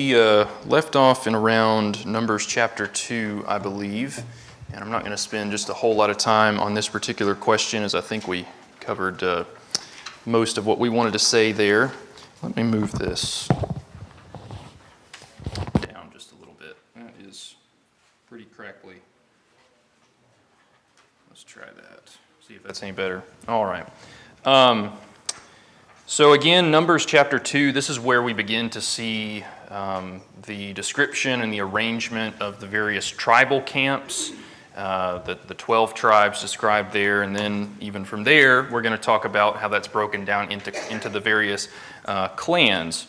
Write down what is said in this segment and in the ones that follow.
We left off in around Numbers chapter 2, I believe, and I'm not going to spend just a whole lot of time on this particular question, as I think we covered most of what we wanted to say there. Let me move this down just a little bit. That is pretty crackly. Let's try that, see if that's any better. All right. So again, Numbers chapter 2, this is where we begin to see the description and the arrangement of the various tribal camps, the 12 tribes described there, and then even from there, we're going to talk about how that's broken down into the various clans,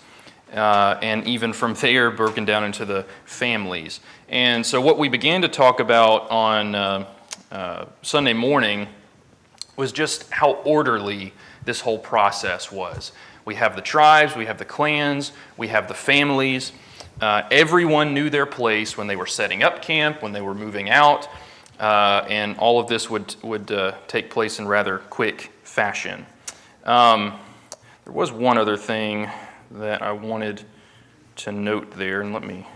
and even from there, broken down into the families. And so what we began to talk about on Sunday morning was just how orderly this whole process was. We have the tribes, we have the clans, we have the families. Everyone knew their place when they were setting up camp, when they were moving out, and all of this would take place in rather quick fashion. There was one other thing that I wanted to note there, and let me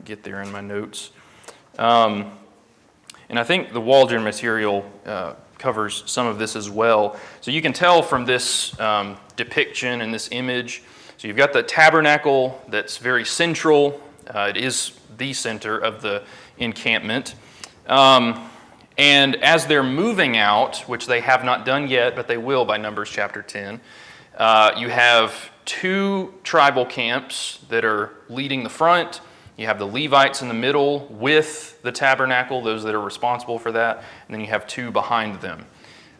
get there in my notes. And I think the Waldron material covers some of this as well. So you can tell from this depiction and this image, so you've got the tabernacle that's very central. It is the center of the encampment. And as they're moving out, which they have not done yet, but they will by Numbers chapter 10, you have two tribal camps that are leading the front. You have the Levites in the middle with the tabernacle, those that are responsible for that, and then you have two behind them.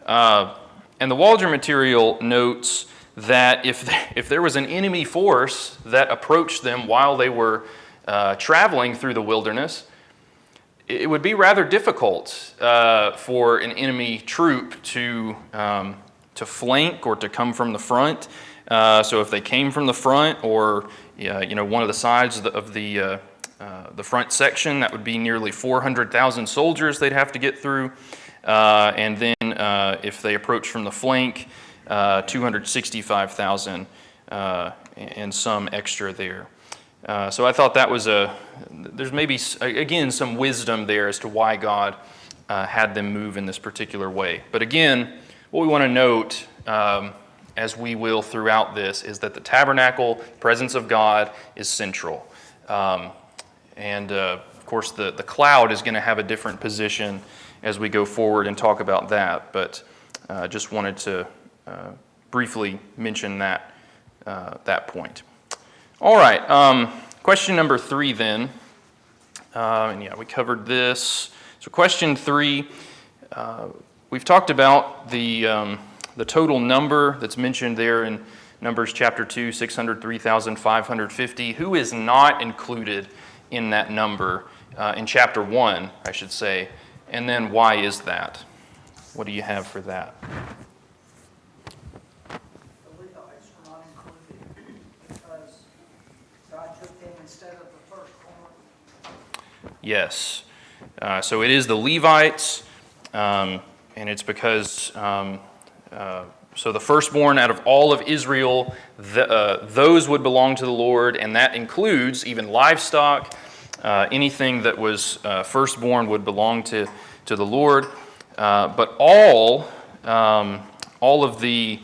And the Waldron material notes that if there was an enemy force that approached them while they were traveling through the wilderness, it would be rather difficult for an enemy troop to flank or to come from the front. So if they came from the front or one of the sides of the front section, that would be nearly 400,000 soldiers they'd have to get through. And then if they approach from the flank, 265,000 and some extra there. So I thought that was there's maybe, again, some wisdom there as to why God had them move in this particular way. But again, what we want to note, as we will throughout this, is that the tabernacle, presence of God, is central. And of course, the cloud is going to have a different position as we go forward and talk about that. But just wanted to briefly mention that point. All right, question number 3 then. And we covered this. So question 3, we've talked about the total number that's mentioned there in Numbers chapter 2, 603,550. Who is not included in that number in chapter 1, I should say? And then why is that? What do you have for that? The Levites were not included because God took them instead of the firstborn. Yes. So it is the Levites, and it's because so the firstborn out of all of Israel, those would belong to the Lord, and that includes even livestock. Anything that was firstborn would belong to the Lord. But all of the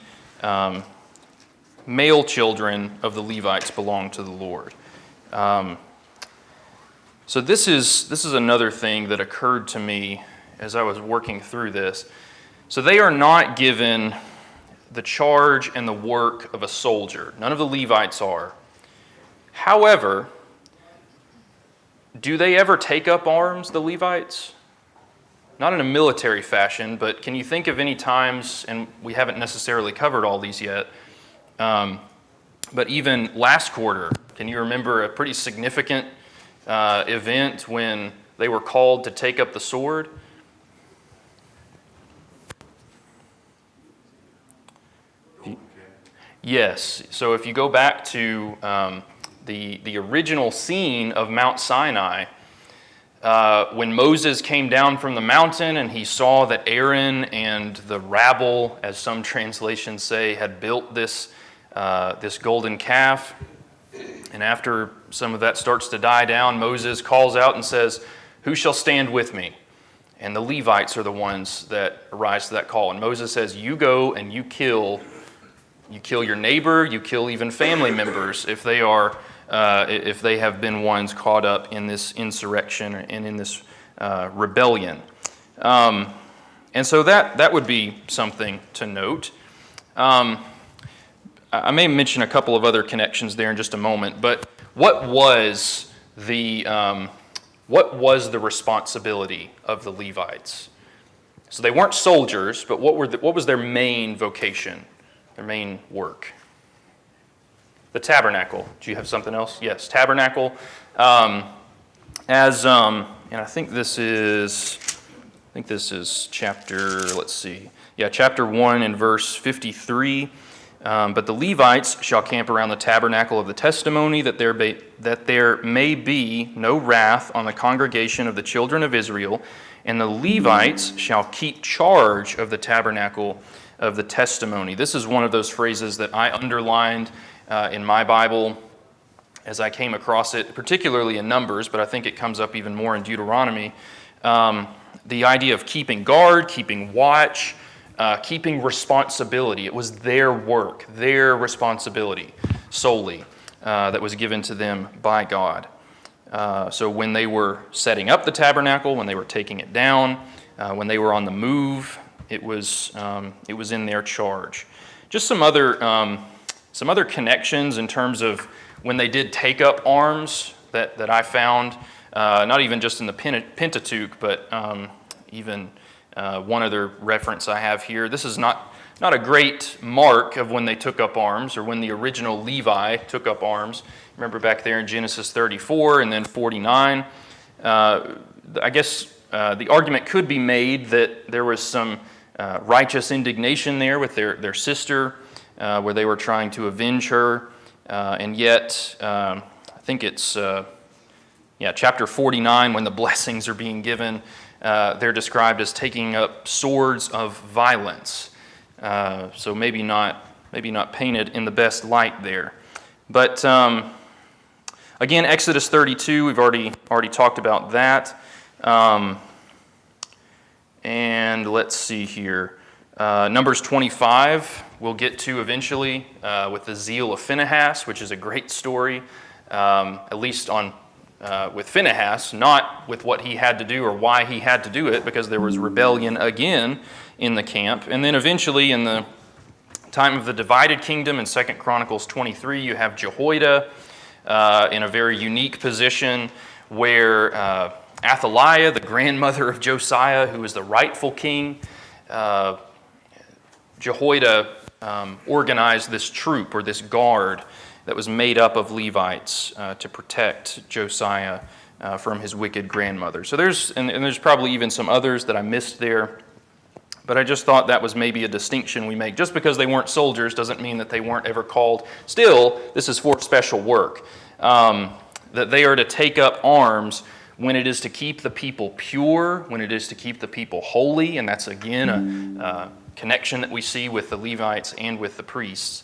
male children of the Levites belong to the Lord. So this is another thing that occurred to me as I was working through this. So they are not given the charge and the work of a soldier. None of the Levites are. However, do they ever take up arms, the Levites? Not in a military fashion, but can you think of any times, and we haven't necessarily covered all these yet, but even last quarter, can you remember a pretty significant event when they were called to take up the sword? Yes. So if you go back to the original scene of Mount Sinai, when Moses came down from the mountain and he saw that Aaron and the rabble, as some translations say, had built this golden calf, And after some of that starts to die down, Moses calls out and says, "Who shall stand with me?" And the Levites are the ones that arise to that call. And Moses says, "You go and you kill your neighbor, you kill even family members if they have been ones caught up in this insurrection and in this rebellion." And so that would be something to note. I may mention a couple of other connections there in just a moment, but what was the responsibility of the Levites? So they weren't soldiers, but what was their main vocation, their main work? The tabernacle. Do you have something else? Yes, tabernacle. And I think this is chapter. Let's see. Yeah, chapter 1 and verse 53. But the Levites shall camp around the tabernacle of the testimony, that there may be no wrath on the congregation of the children of Israel, and the Levites shall keep charge of the tabernacle of the testimony. This is one of those phrases that I underlined in my Bible as I came across it, particularly in Numbers, but I think it comes up even more in Deuteronomy. The idea of keeping guard, keeping watch, keeping responsibility. It was their work, their responsibility solely that was given to them by God. So when they were setting up the tabernacle, when they were taking it down, when they were on the move, it was in their charge. Just some other connections in terms of when they did take up arms that I found, not even just in the Pentateuch, but even one other reference I have here. This is not a great mark of when they took up arms or when the original Levi took up arms. Remember back there in Genesis 34 and then 49. I guess the argument could be made that there was some righteous indignation there with their sister, where they were trying to avenge her. And yet, I think it's chapter 49, when the blessings are being given, they're described as taking up swords of violence. So maybe not painted in the best light there. But again, Exodus 32, we've already talked about that. And let's see here. Numbers 25 we'll get to eventually with the zeal of Phinehas, which is a great story, at least with Phinehas, not with what he had to do or why he had to do it, because there was rebellion again in the camp. And then eventually in the time of the divided kingdom in 2 Chronicles 23, you have Jehoiada in a very unique position where Athaliah, the grandmother of Josiah, who is the rightful king, Jehoiada organized this troop or this guard that was made up of Levites to protect Josiah from his wicked grandmother. So there's probably even some others that I missed there, but I just thought that was maybe a distinction we make. Just because they weren't soldiers doesn't mean that they weren't ever called. Still, this is for special work, that they are to take up arms when it is to keep the people pure, when it is to keep the people holy, and that's again a connection that we see with the Levites and with the priests.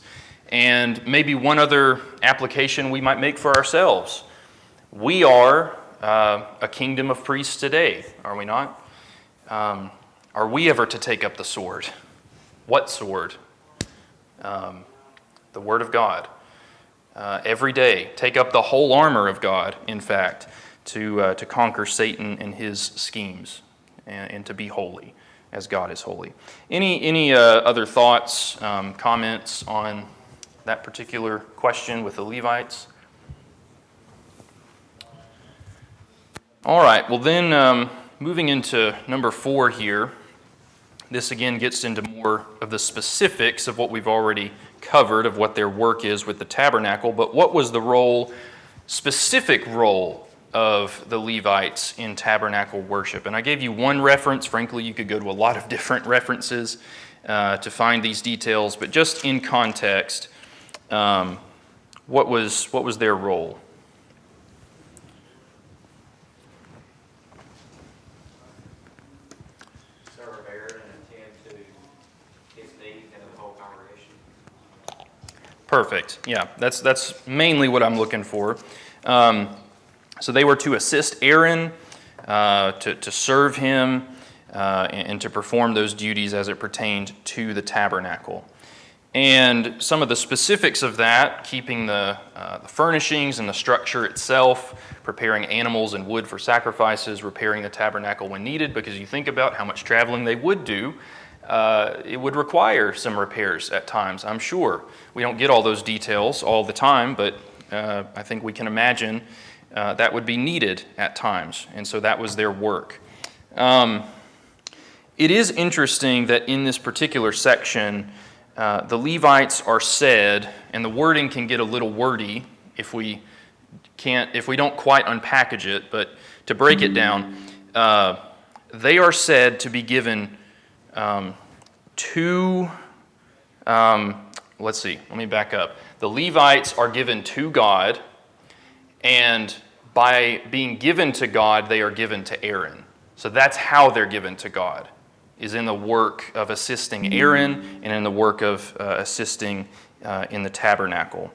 And maybe one other application we might make for ourselves. We are a kingdom of priests today, are we not? Are we ever to take up the sword? What sword? The Word of God. Every day, take up the whole armor of God, in fact, to conquer Satan and his schemes and to be holy as God is holy. Any other thoughts, comments on that particular question with the Levites? All right, well then, moving into number 4 here, this again gets into more of the specifics of what we've already covered of what their work is with the tabernacle, but what was the specific role of the Levites in tabernacle worship? And I gave you one reference. Frankly, you could go to a lot of different references to find these details, but just in context, what was their role? Serve Aaron and attend to his needs and the whole congregation. Perfect. Yeah, that's mainly what I'm looking for. So they were to assist Aaron, to serve him, and to perform those duties as it pertained to the tabernacle. And some of the specifics of that, keeping the furnishings and the structure itself, preparing animals and wood for sacrifices, repairing the tabernacle when needed, because you think about how much traveling they would do, it would require some repairs at times, I'm sure. We don't get all those details all the time, but I think we can imagine that would be needed at times, and so that was their work. It is interesting that in this particular section, the Levites are said, and the wording can get a little wordy if we don't quite unpackage it, but to break it down, they are said to be given let me back up. The Levites are given to God, and by being given to God, they are given to Aaron. So that's how they're given to God, is in the work of assisting Aaron and in the work of assisting in the tabernacle.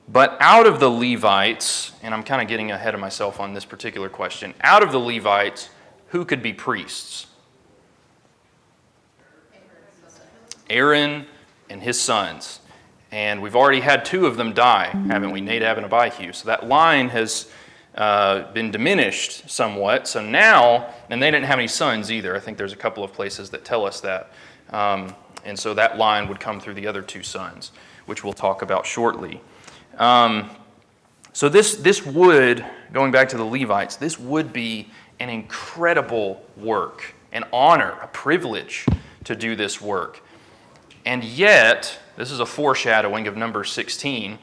But out of the Levites, and I'm kind of getting ahead of myself on this particular question, out of the Levites, who could be priests? Aaron and his sons. And we've already had two of them die, haven't we? Nadab and Abihu. So that line has been diminished somewhat. So now, and they didn't have any sons either. I think there's a couple of places that tell us that. And so that line would come through the other two sons, which we'll talk about shortly. So this would, going back to the Levites, this would be an incredible work, an honor, a privilege to do this work. And yet, this is a foreshadowing of Numbers 16.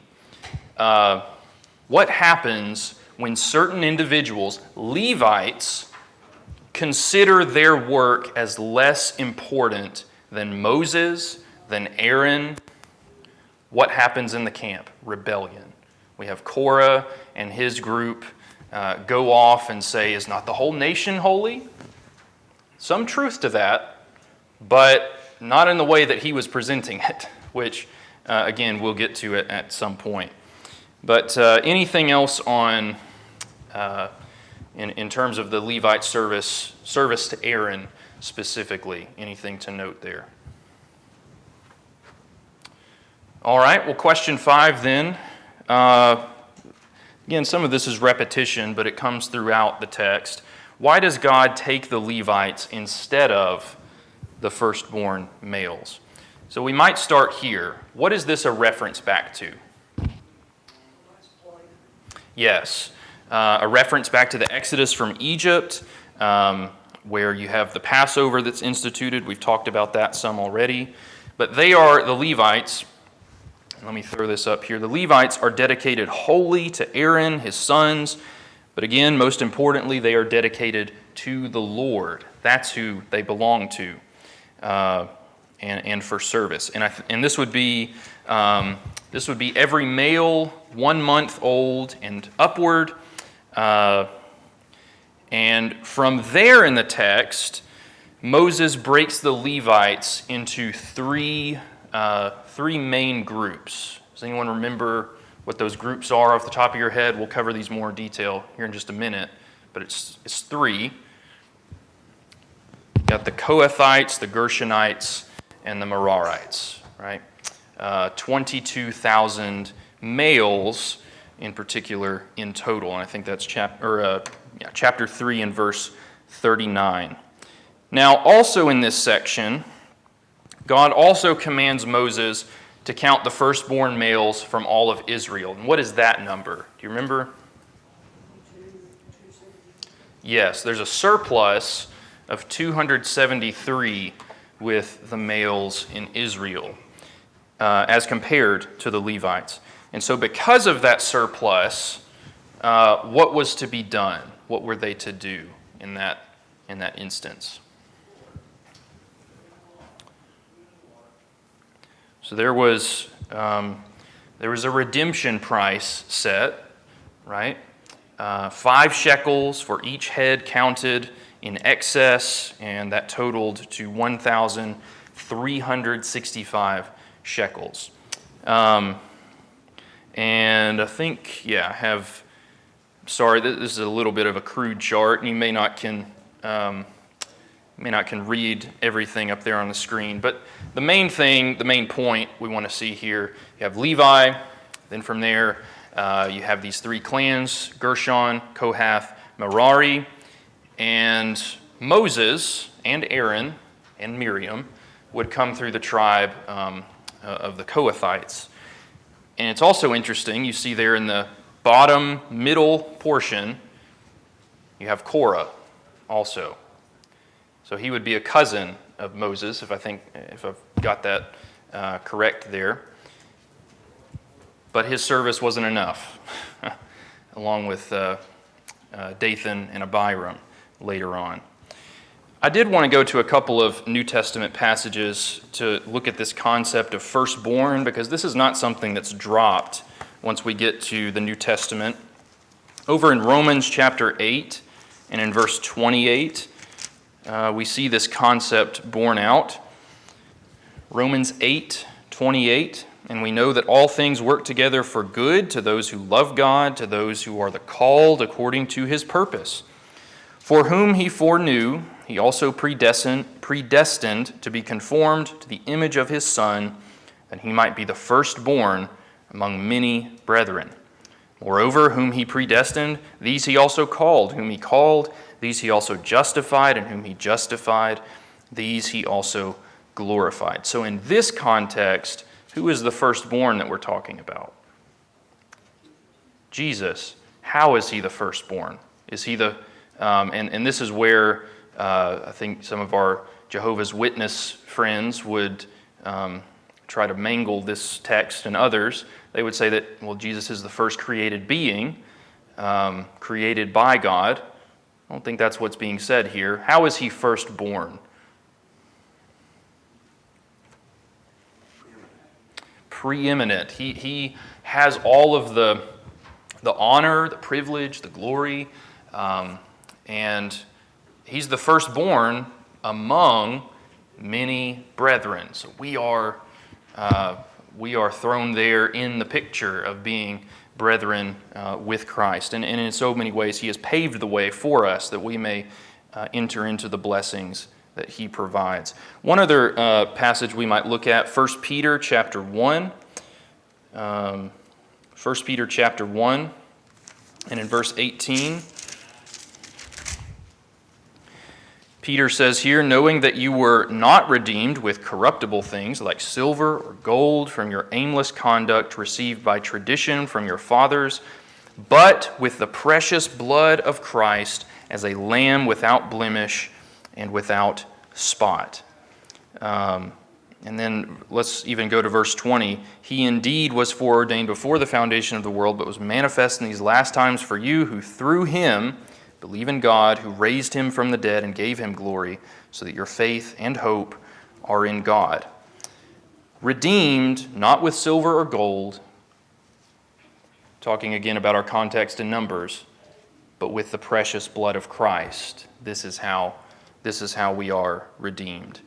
What happens when certain individuals, Levites, consider their work as less important than Moses, than Aaron? What happens in the camp? Rebellion. We have Korah and his group go off and say, is not the whole nation holy? Some truth to that, but not in the way that he was presenting it, which, again, we'll get to it at some point. But anything else on, in terms of the Levite service to Aaron specifically? Anything to note there? All right, well, question 5 then. Again, some of this is repetition, but it comes throughout the text. Why does God take the Levites instead of the firstborn males? So we might start here. What is this a reference back to? Yes, a reference back to the Exodus from Egypt, where you have the Passover that's instituted. We've talked about that some already. But they are, the Levites, let me throw this up here. The Levites are dedicated wholly to Aaron, his sons, but again, most importantly, they are dedicated to the Lord. That's who they belong to. And for service, and this would be every male 1 month old and upward, and from there in the text, Moses breaks the Levites into three main groups. Does anyone remember what those groups are off the top of your head? We'll cover these more in detail here in just a minute, but it's 3. You've got the Kohathites, the Gershonites, and the Merarites, right? 22,000 males in particular in total, and I think that's chapter 3 and verse 39. Now, also in this section, God also commands Moses to count the firstborn males from all of Israel. And what is that number? Do you remember? Yes, there's a surplus of 273 with the males in Israel, as compared to the Levites. And so because of that surplus, what was to be done? What were they to do in that instance? So there was a redemption price set, right? 5 shekels for each head counted in excess, and that totaled to 1,365 shekels. And I think, I have, sorry, this is a little bit of a crude chart, and you may not can read everything up there on the screen. But the main point we want to see here, you have Levi, then from there you have these three clans, Gershon, Kohath, Merari, and Moses and Aaron and Miriam would come through the tribe of the Kohathites. And it's also interesting, you see there in the bottom middle portion, you have Korah also. So he would be a cousin of Moses, if I've got that correct there. But his service wasn't enough, along with Dathan and Abiram later on. I did want to go to a couple of New Testament passages to look at this concept of firstborn, because this is not something that's dropped once we get to the New Testament. Over in Romans chapter 8 and in verse 28, we see this concept borne out. Romans 8:28, and we know that all things work together for good to those who love God, to those who are the called according to his purpose. For whom he foreknew, he also predestined to be conformed to the image of his Son, that he might be the firstborn among many brethren. Moreover, whom he predestined, these he also called. Whom he called, these he also justified. And whom he justified, these he also glorified. So in this context, who is the firstborn that we're talking about? Jesus. How is he the firstborn? Is he the... And this is where I think some of our Jehovah's Witness friends would try to mangle this text and others. They would say that, well, Jesus is the first created being, created by God. I don't think that's what's being said here. How is he firstborn? Preeminent. He has all of the honor, the privilege, the glory, and he's the firstborn among many brethren. So we are thrown there in the picture of being brethren with Christ. And in so many ways, he has paved the way for us that we may enter into the blessings that he provides. One other passage we might look at, 1 Peter chapter 1. 1 Peter chapter 1, and in verse 18, Peter says here, knowing that you were not redeemed with corruptible things like silver or gold from your aimless conduct received by tradition from your fathers, but with the precious blood of Christ as a lamb without blemish and without spot. And then let's even go to verse 20. He indeed was foreordained before the foundation of the world, but was manifest in these last times for you who through him believe in God, who raised him from the dead and gave him glory, so that your faith and hope are in God. Redeemed, not with silver or gold, talking again about our context in Numbers, but with the precious blood of Christ. This is how we are redeemed.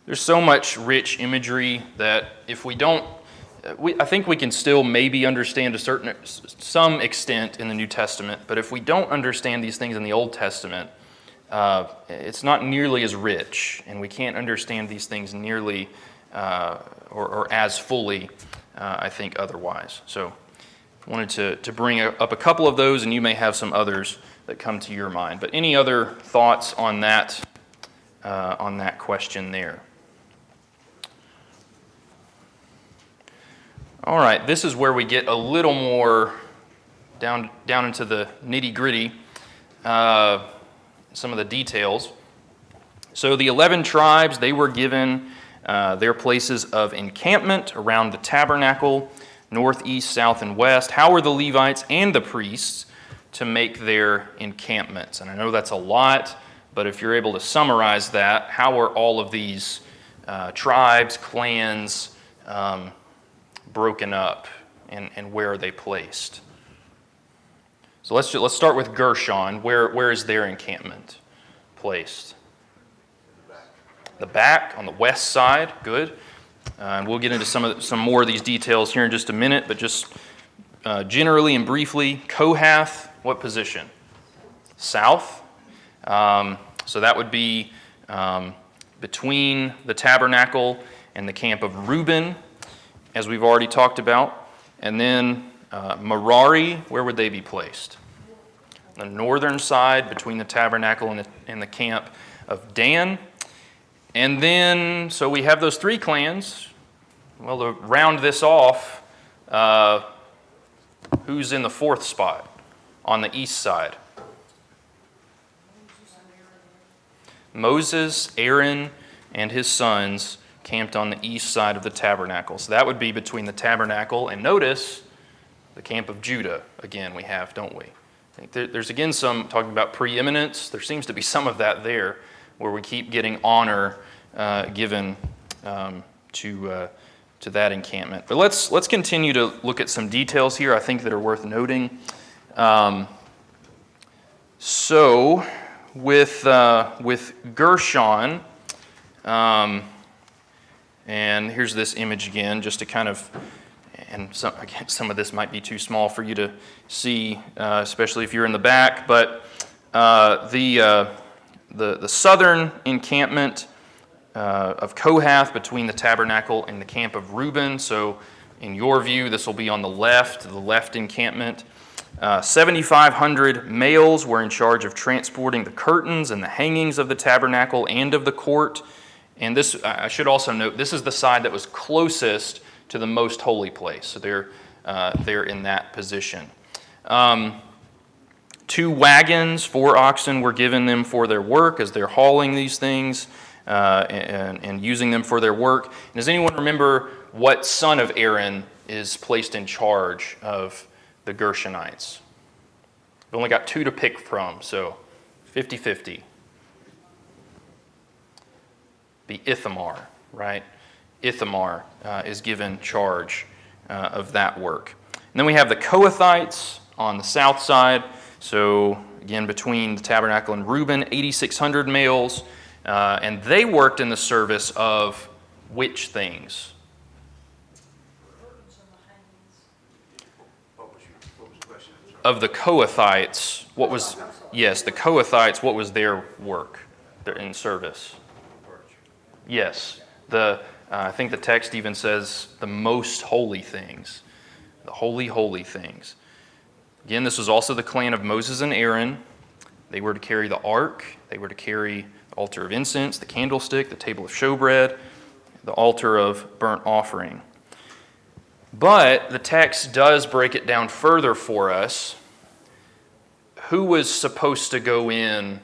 There's so much rich imagery that if we don't, I think we can still maybe understand some extent in the New Testament, but if we don't understand these things in the Old Testament, it's not nearly as rich, and we can't understand these things nearly or as fully, I think, otherwise. So I wanted to bring up a couple of those, and you may have some others that come to your mind. But any other thoughts on that question there? All right, this is where we get a little more down into the nitty-gritty, some of the details. So the 11 tribes, they were given their places of encampment around the tabernacle, north, east, south, and west. How were the Levites and the priests to make their encampments? And I know that's a lot, but if you're able to summarize that, how are all of these tribes, clans, broken up, and where are they placed? So let's start with Gershon. Where is their encampment placed? The back on the west side. Good. And we'll get into some more of these details here in just a minute, but just generally and briefly, Kohath, what position? South. So that would be between the tabernacle and the camp of Reuben, as we've already talked about. And then Merari, where would they be placed? The northern side between the tabernacle and the camp of Dan. And then, so we have those three clans. Well, to round this off, who's in the fourth spot on the east side? Moses, Aaron, and his sons camped on the east side of the tabernacle. So that would be between the tabernacle and, notice, the camp of Judah. Again, we have, don't we? I think there's again some talking about preeminence. There seems to be some of that there, where we keep getting honor given to that encampment. But let's continue to look at some details here, I think, that are worth noting. So with Gershon, and here's this image again, just to kind of, and some of this might be too small for you to see, especially if you're in the back, but the southern encampment of Kohath between the tabernacle and the camp of Reuben. So in your view, this will be on the left encampment. 7,500 males were in charge of transporting the curtains and the hangings of the tabernacle and of the court. And this, I should also note, this is the side that was closest to the most holy place. So they're in that position. 2 wagons, 4 oxen were given them for their work as they're hauling these things and using them for their work. And does anyone remember what son of Aaron is placed in charge of the Gershonites? We've only got 2 to pick from, so 50-50. Be Ithamar, right? Ithamar is given charge of that work. And then we have the Kohathites on the south side. So again, between the tabernacle and Reuben, 8,600 males. And they worked in the service of which things? What was the question? Of the Kohathites, the Kohathites, what was their work in service? Yes, I think the text even says the most holy things, the holy things. Again, this was also the clan of Moses and Aaron. They were to carry the ark. They were to carry the altar of incense, the candlestick, the table of showbread, the altar of burnt offering. But the text does break it down further for us. Who was supposed to go in?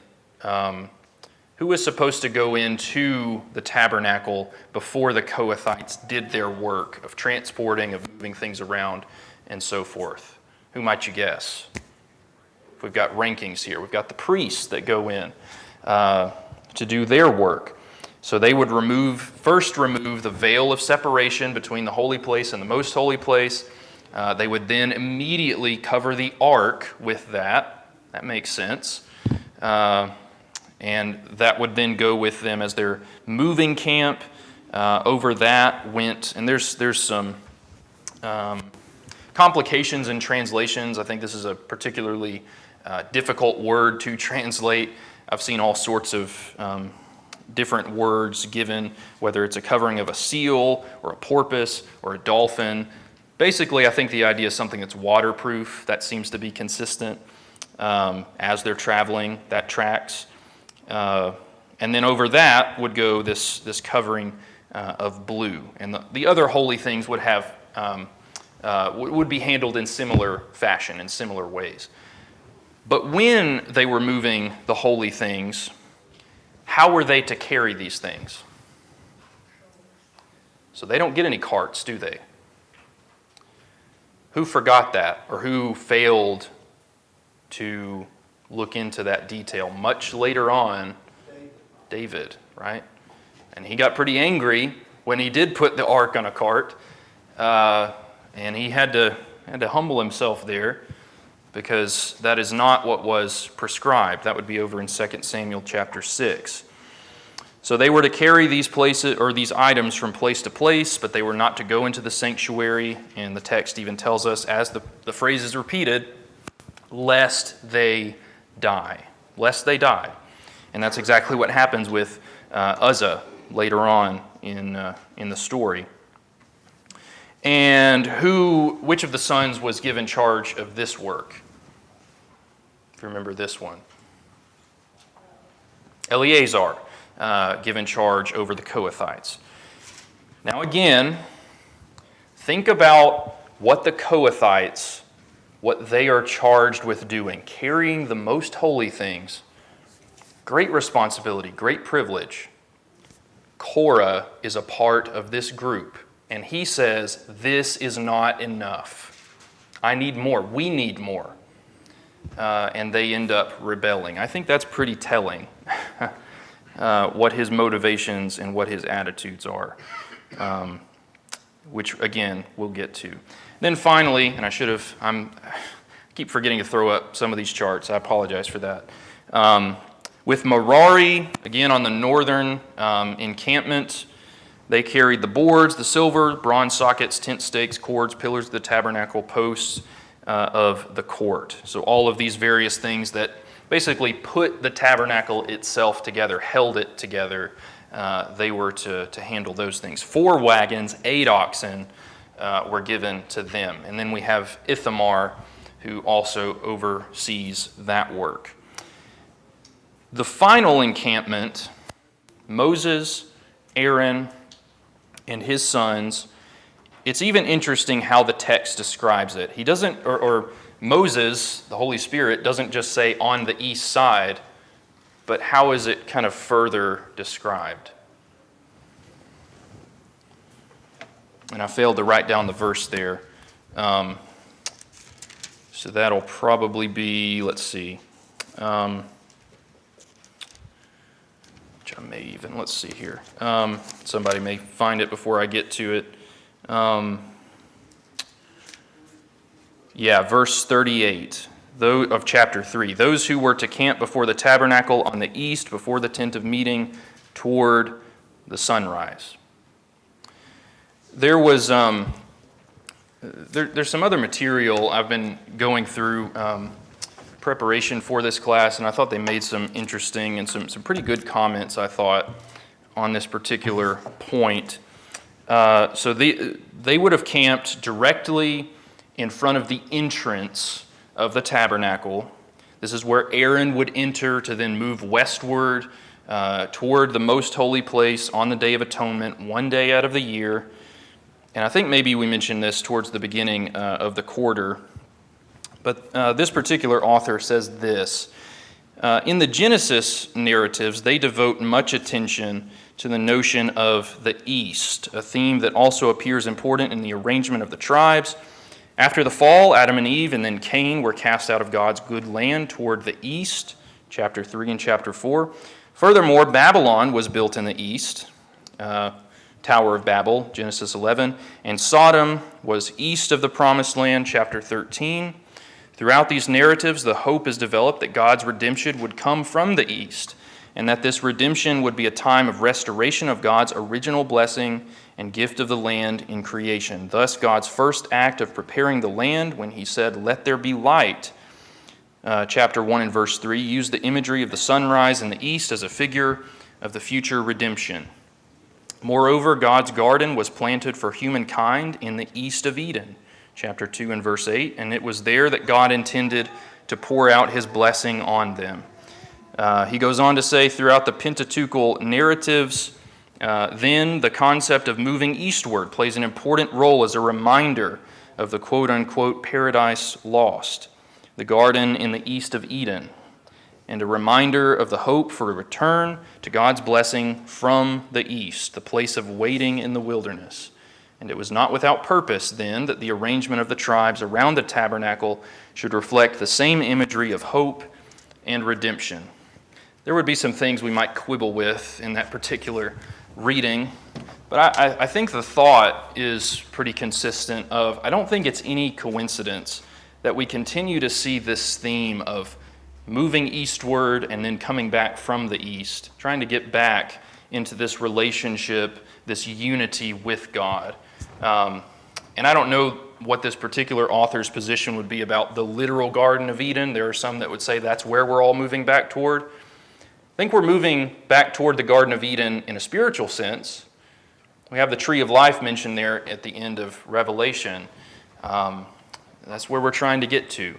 Who was supposed to go into the tabernacle before the Kohathites did their work of transporting, of moving things around, and so forth? Who might you guess? We've got rankings here. We've got the priests that go in to do their work. So they would first remove the veil of separation between the holy place and the most holy place. They would then immediately cover the ark with that. That makes sense. And that would then go with them as they're moving camp. Over that went, and there's some complications in translations. I think this is a particularly difficult word to translate. I've seen all sorts of different words given, whether it's a covering of a seal or a porpoise or a dolphin. Basically, I think the idea is something that's waterproof. That seems to be consistent as they're traveling. That tracks. And then over that would go this covering of blue. And the other holy things would have would be handled in similar fashion, in similar ways. But when they were moving the holy things, how were they to carry these things? So they don't get any carts, do they? Who forgot that, or who failed to look into that detail much later on? David, right? And he got pretty angry when he did put the ark on a cart, and he had to humble himself there, because that is not what was prescribed. That would be over in 2 Samuel chapter 6. So they were to carry these places or these items from place to place, but they were not to go into the sanctuary. And the text even tells us, as the phrase is repeated, lest they die. Lest they die. And that's exactly what happens with Uzzah later on in the story. And which of the sons was given charge of this work? If you remember this one. Eleazar, given charge over the Kohathites. Now again, think about what the Kohathites, what they are charged with doing. Carrying the most holy things. Great responsibility, great privilege. Korah is a part of this group, and he says, this is not enough. I need more. We need more. And they end up rebelling. I think that's pretty telling what his motivations and what his attitudes are, which, again, we'll get to. Then finally, and I keep forgetting to throw up some of these charts. I apologize for that. With Merari, again on the northern encampment, they carried the boards, the silver, bronze sockets, tent stakes, cords, pillars of the tabernacle, posts of the court. So all of these various things that basically put the tabernacle itself together, held it together, they were to handle those things. 4 wagons, 8 oxen were given to them. And then we have Ithamar, who also oversees that work. The final encampment, Moses, Aaron, and his sons, it's even interesting how the text describes it. He doesn't, or Moses, the Holy Spirit, doesn't just say on the east side, but how is it kind of further described? And I failed to write down the verse there. So that'll probably be, let's see. Let's see here. Somebody may find it before I get to it. Verse 38 of chapter 3. Those who were to camp before the tabernacle on the east, before the tent of meeting, toward the sunrise. There was there's some other material I've been going through preparation for this class, and I thought they made some interesting and some pretty good comments, I thought, on this particular point. So they would have camped directly in front of the entrance of the tabernacle. This is where Aaron would enter to then move westward toward the most holy place on the Day of Atonement, one day out of the year. And I think maybe we mentioned this towards the beginning of the quarter. But this particular author says this. In the Genesis narratives, they devote much attention to the notion of the east, a theme that also appears important in the arrangement of the tribes. After the fall, Adam and Eve and then Cain were cast out of God's good land toward the east, chapter 3 and chapter 4. Furthermore, Babylon was built in the east, Tower of Babel, Genesis 11, and Sodom was east of the Promised Land, chapter 13. Throughout these narratives, the hope is developed that God's redemption would come from the east, and that this redemption would be a time of restoration of God's original blessing and gift of the land in creation. Thus, God's first act of preparing the land when he said, "Let there be light," chapter 1 and verse 3, used the imagery of the sunrise in the east as a figure of the future redemption. Moreover, God's garden was planted for humankind in the east of Eden, chapter 2 and verse 8, and it was there that God intended to pour out his blessing on them. He goes on to say, throughout the Pentateuchal narratives, then the concept of moving eastward plays an important role as a reminder of the quote-unquote paradise lost, the garden in the east of Eden, and a reminder of the hope for a return to God's blessing from the east, the place of waiting in the wilderness. And it was not without purpose, then, that the arrangement of the tribes around the tabernacle should reflect the same imagery of hope and redemption. There would be some things we might quibble with in that particular reading, but I think the thought is pretty consistent of, I don't think it's any coincidence that we continue to see this theme of moving eastward and then coming back from the east, trying to get back into this relationship, this unity with God. And I don't know what this particular author's position would be about the literal Garden of Eden. There are some that would say that's where we're all moving back toward. I think we're moving back toward the Garden of Eden in a spiritual sense. We have the tree of life mentioned there at the end of Revelation. That's where we're trying to get to.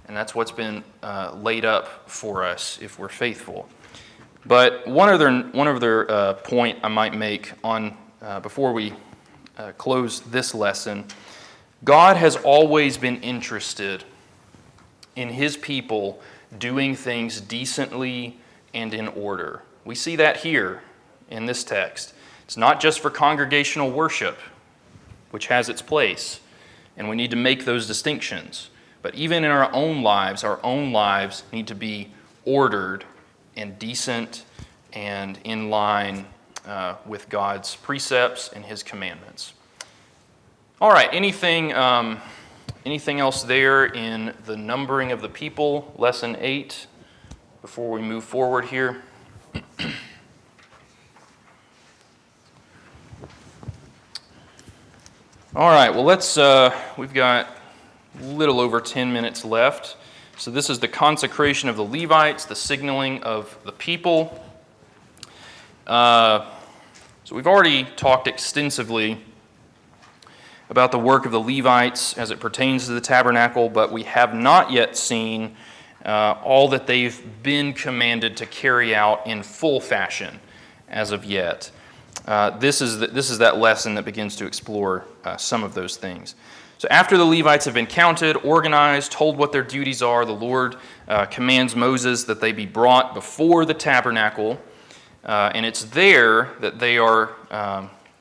And that's what's been laid up for us if we're faithful. But one other point I might make on before we close this lesson, God has always been interested in His people doing things decently and in order. We see that here in this text. It's not just for congregational worship, which has its place, and we need to make those distinctions. But even in our own lives need to be ordered and decent and in line with God's precepts and His commandments. All right, anything else there in the numbering of the people, lesson 8, before we move forward here? All right, well, we've got a little over 10 minutes left. So this is the consecration of the Levites, the signaling of the people. So we've already talked extensively about the work of the Levites as it pertains to the tabernacle, but we have not yet seen all that they've been commanded to carry out in full fashion as of yet. This is that lesson that begins to explore some of those things. So after the Levites have been counted, organized, told what their duties are, the Lord commands Moses that they be brought before the tabernacle, and it's there that they are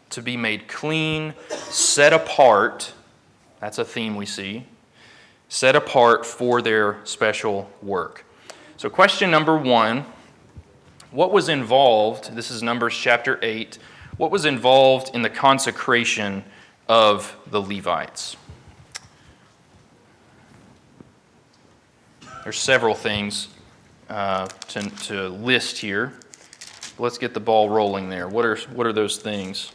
to be made clean, set apart. That's a theme we see. Set apart for their special work. So question number 1, what was involved, this is Numbers chapter 8, what was involved in the consecration of the Levites? There's several things to list here. Let's get the ball rolling there. What are those things?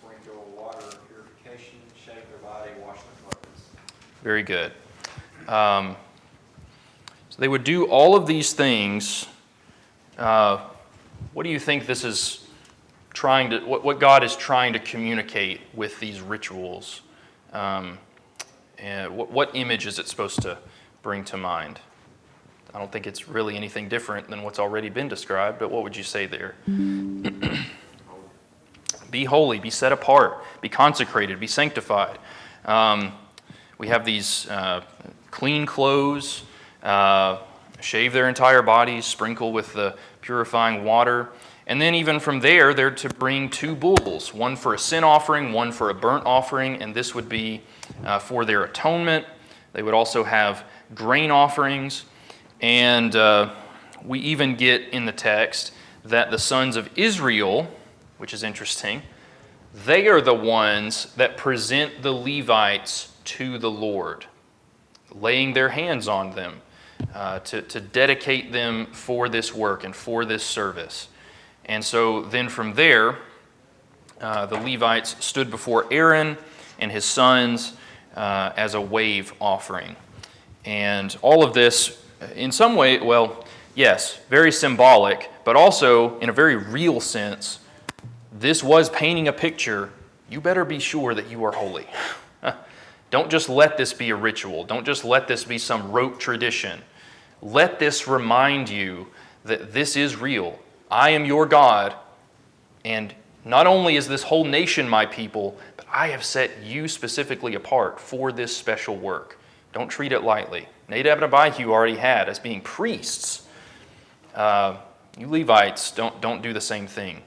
Sprinkle water purification, shave their body, wash their clothes. Very good. So they would do all of these things. What do you think this is what God is trying to communicate with these rituals? And what image is it supposed to bring to mind? I don't think it's really anything different than what's already been described, but what would you say there? Be holy, be set apart, be consecrated, be sanctified. We have these clean clothes, shave their entire bodies, sprinkle with the purifying water. And then even from there, they're to bring 2 bulls, one for a sin offering, one for a burnt offering, and this would be for their atonement. They would also have grain offerings, and we even get in the text that the sons of Israel, which is interesting, they are the ones that present the Levites to the Lord, laying their hands on them to dedicate them for this work and for this service. And so then from there, the Levites stood before Aaron and his sons as a wave offering. And all of this, in some way, well, yes, very symbolic, but also in a very real sense, this was painting a picture. You better be sure that you are holy. Don't just let this be a ritual. Don't just let this be some rote tradition. Let this remind you that this is real. I am your God, and not only is this whole nation my people, but I have set you specifically apart for this special work. Don't treat it lightly. Nadab and Abihu already had as being priests. You Levites, don't do the same thing.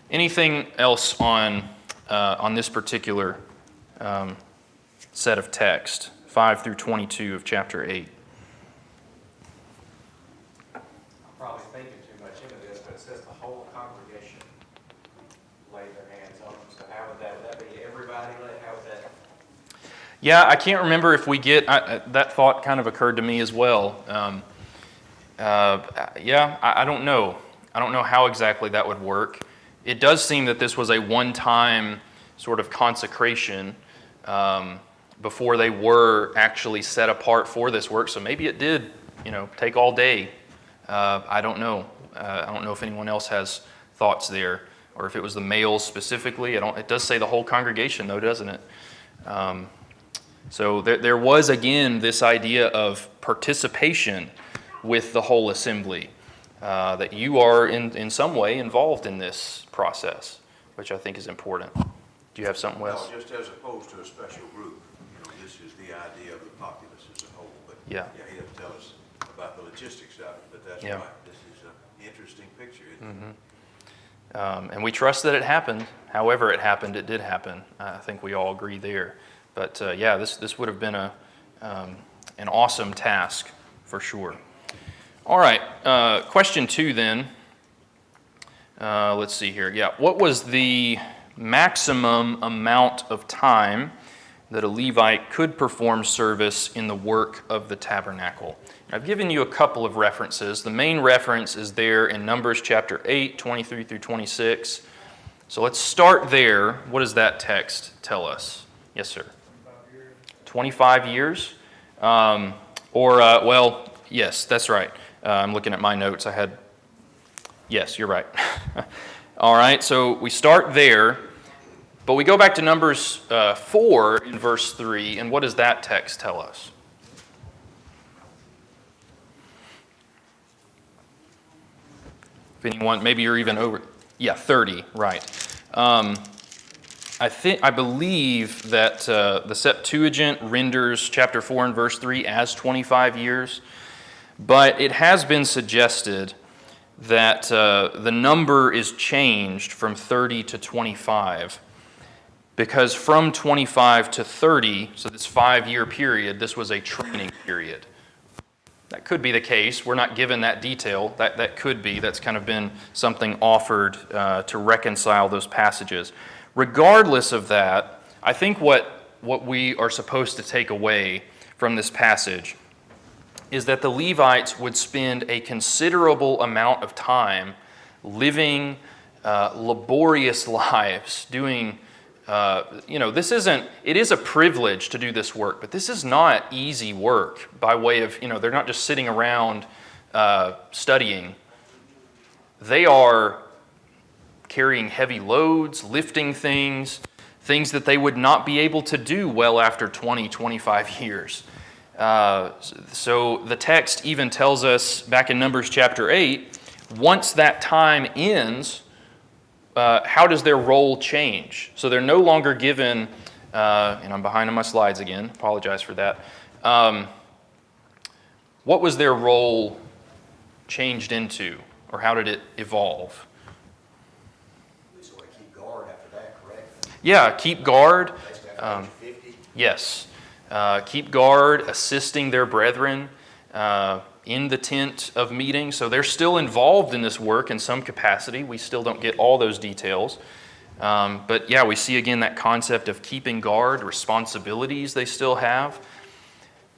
Anything else on this particular set of text, 5 through 22 of chapter 8? I'm probably thinking too much into this, but it says the whole congregation laid their hands on them. So how would that be everybody? How would that? Yeah, I can't remember if we get, that thought kind of occurred to me as well. I don't know. I don't know how exactly that would work. It does seem that this was a one-time sort of consecration before they were actually set apart for this work. So maybe it did, take all day. I don't know. I don't know if anyone else has thoughts there, or if it was the males specifically. It does say the whole congregation, though, doesn't it? So there was, again, this idea of participation with the whole assembly, that you are in some way involved in this process, which I think is important. Do you have something, Wes? No, just as opposed to a special group. This is the idea of the populace as a whole. But Yeah. He doesn't tell us about the logistics of it, but that's Yeah. right. This is an interesting picture, isn't it? And we trust that it happened. However it happened, it did happen. I think we all agree there. But this would have been an awesome task for sure. All right, question 2 then. Let's see here. Yeah, what was the maximum amount of time that a Levite could perform service in the work of the tabernacle? I've given you a couple of references. The main reference is there in Numbers chapter 8, 23 through 26. So let's start there. What does that text tell us? Yes, sir. 25 years? Yes, that's right. I'm looking at my notes. Yes, you're right. All right, so we start there, but we go back to Numbers 4 in verse 3, and what does that text tell us? If anyone, maybe you're even over, 30, right. I believe that the Septuagint renders chapter 4 and verse 3 as 25 years, but it has been suggested that the number is changed from 30 to 25, because from 25 to 30, so this 5-year period, this was a training period. That could be the case. We're not given that detail. That could be. That's kind of been something offered to reconcile those passages. Regardless of that, I think what we are supposed to take away from this passage is that the Levites would spend a considerable amount of time living laborious lives, doing, it is a privilege to do this work, but this is not easy work by way of, they're not just sitting around studying. They are carrying heavy loads, lifting things that they would not be able to do well after 20, 25 years. So the text even tells us back in Numbers chapter 8, once that time ends, how does their role change? So they're no longer given, and I'm behind on my slides again, apologize for that. What was their role changed into, or how did it evolve? So they keep guard after that, correct? Yeah, keep guard. After age 50? Yes. Keep guard, assisting their brethren in the tent of meeting. So they're still involved in this work in some capacity. We still don't get all those details. But yeah, we see again that concept of keeping guard, responsibilities they still have.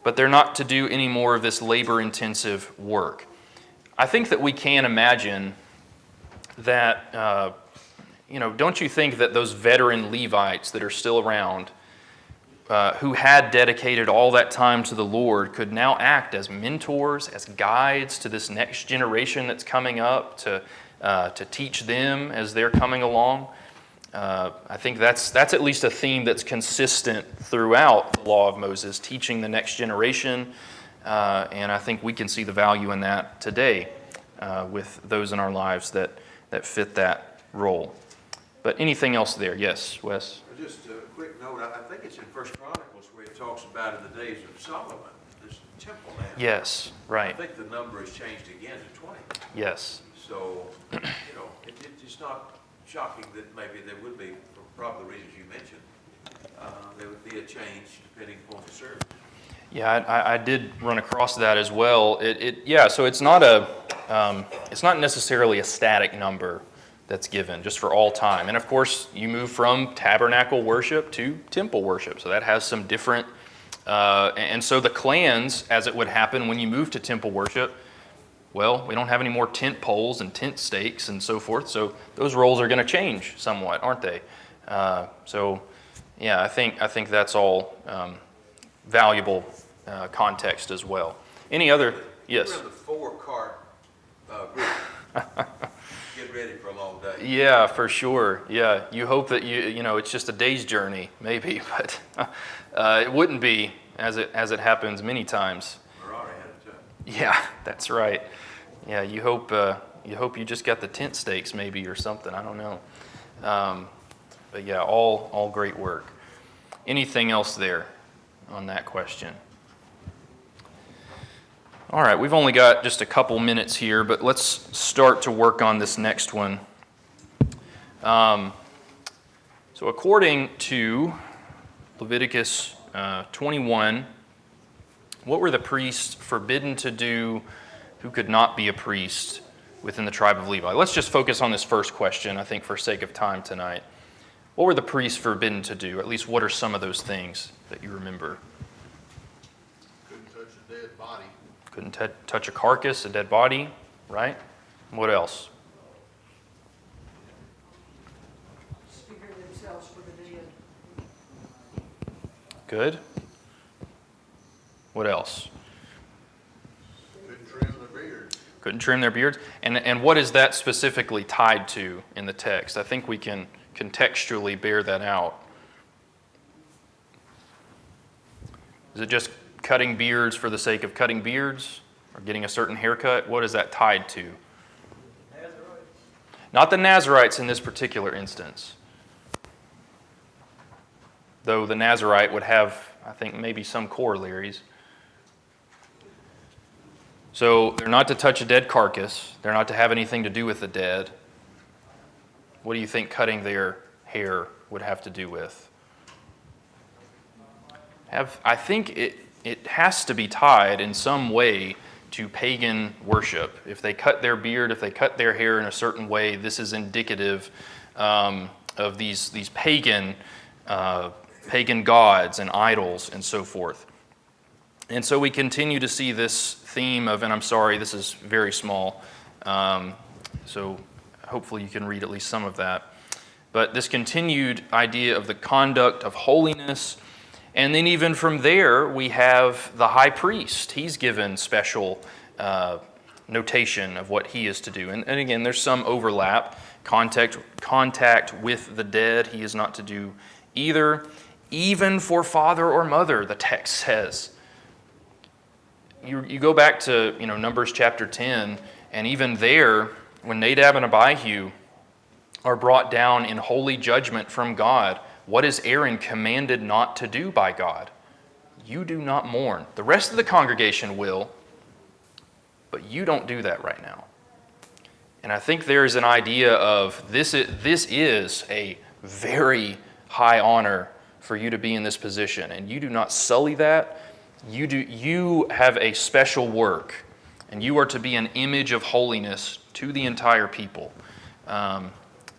But they're not to do any more of this labor-intensive work. I think that we can imagine that, don't you think that those veteran Levites that are still around, who had dedicated all that time to the Lord, could now act as mentors, as guides to this next generation that's coming up, to teach them as they're coming along? I think that's at least a theme that's consistent throughout the law of Moses, teaching the next generation, and I think we can see the value in that today with those in our lives that fit that role. But anything else there? Yes, Wes? Just a quick note, I think it's in First Chronicles where it talks about in the days of Solomon, this temple land. Yes, right. I think the number has changed again to 20. Yes. So, it's not shocking that maybe there would be, for probably the reasons you mentioned, there would be a change depending upon the service. Yeah, I did run across that as well. So it's not necessarily a static number that's given just for all time. And of course, you move from tabernacle worship to temple worship. So that has some different, and so the clans, as it would happen when you move to temple worship, Well, we don't have any more tent poles and tent stakes and so forth, so those roles are going to change somewhat, aren't they? Yeah, I think that's all valuable context as well. Any other? Yes. We're in the 4-cart group. Get ready for a long day. Yeah, for sure. Yeah, you hope that you know it's just a day's journey, maybe, but it wouldn't be as it happens many times. Merari had it too. Yeah, that's right. Yeah, you hope you just got the tent stakes maybe or something. I don't know. But yeah, all great work. Anything else there on that question? All right, we've only got just a couple minutes here, but let's start to work on this next one. So according to Leviticus 21, what were the priests forbidden to do who could not be a priest within the tribe of Levi? Let's just focus on this first question, I think, for sake of time tonight. What were the priests forbidden to do? At least what are some of those things that you remember? Couldn't touch a dead body. Couldn't touch a carcass, a dead body, right? What else? Speaking themselves for the dead. Good. What else? Couldn't trim their beards. Couldn't trim their beards. And what is that specifically tied to in the text? I think we can contextually bear that out. Is it just cutting beards for the sake of cutting beards or getting a certain haircut? What is that tied to? Nazarites. Not the Nazarites in this particular instance. Though the Nazarite would have, I think, maybe some corollaries. So they're not to touch a dead carcass. They're not to have anything to do with the dead. What do you think cutting their hair would have to do with? I think it has to be tied in some way to pagan worship. If they cut their beard, if they cut their hair in a certain way, this is indicative of these pagan gods and idols and so forth. And so we continue to see this theme of, and I'm sorry, this is very small, so hopefully you can read at least some of that. But this continued idea of the conduct of holiness. And then even from there, we have the high priest. He's given special notation of what he is to do. And again, there's some overlap. Contact with the dead, he is not to do either. Even for father or mother, the text says. You go back to Numbers chapter 10, and even there, when Nadab and Abihu are brought down in holy judgment from God, what is Aaron commanded not to do by God? You do not mourn. The rest of the congregation will, but you don't do that right now. And I think there's an idea of this is a very high honor for you to be in this position, and you do not sully that. You have a special work, and you are to be an image of holiness to the entire people.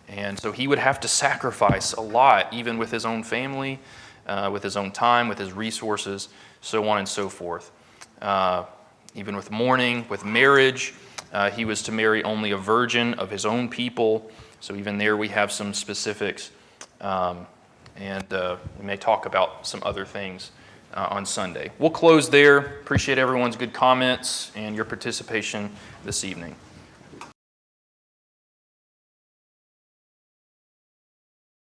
And so he would have to sacrifice a lot, even with his own family, with his own time, with his resources, so on and so forth. Even with mourning, with marriage, he was to marry only a virgin of his own people. So even there we have some specifics. And we may talk about some other things on Sunday. We'll close there. Appreciate everyone's good comments and your participation this evening.